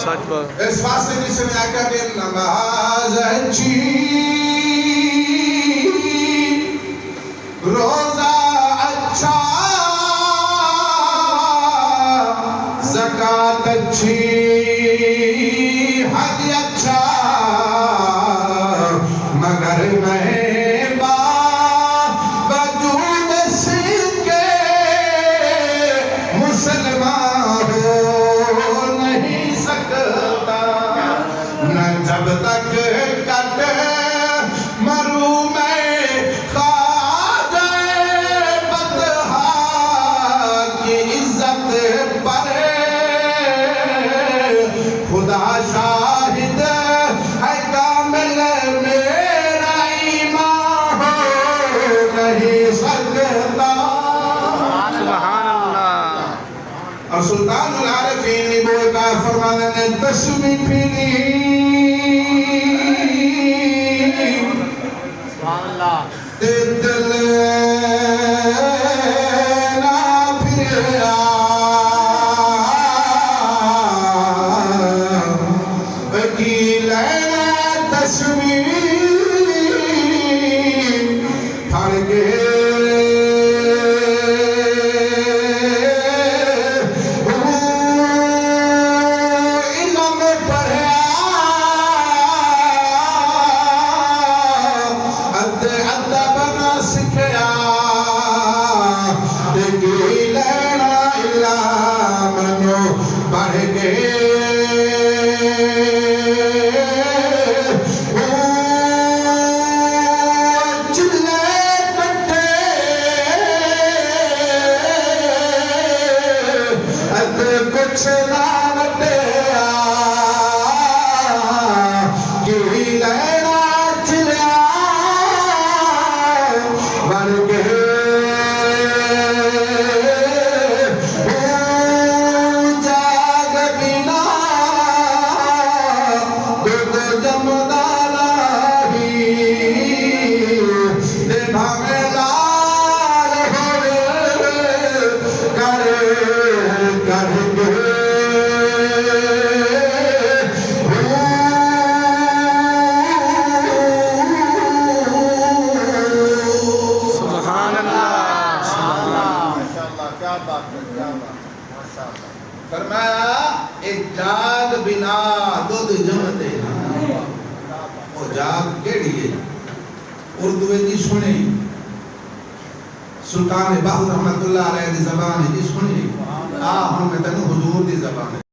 सच बात। इस वास्ते जिसमें आकर के नमाज अच्छी, रोजा अच्छा, ज़कात अच्छी, हज अच्छा, मगर मैं बावजूद इसके मुसलमान हो नहीं सकता। न जब तक कट मरू मैं ख्वाजा बतहा की इज्जत पर, खुदा शाहिद है कामिल मेरा ईमान हो नहीं सकता। सुभान अल्लाह। और सुल्तानुल आरिफीन ने बोला फरमाने ने तस्बीह पीनी, सुभान अल्लाह। दिल ना फिर वकील तस्वीर फड़ के इल्म पढ़ा, अदब ना सिखया, लेना इला मनो पढ़ के कुछ ना बटिया कि लेना चिलिया बन गए जाग बिना दुध जमदाना ही दे भावे लाल होवे करे करके सुभान अल्लाह। फरमाया एक जाग बिना दूध जमते ना, वो जाग केड़ी है उर्दू जी सुनी, सुल्तान बाहू रहमतुल्लाह अलैह दी ज़बान जी सुनी। आ हुन मैं तेन हुजूर दी ज़बान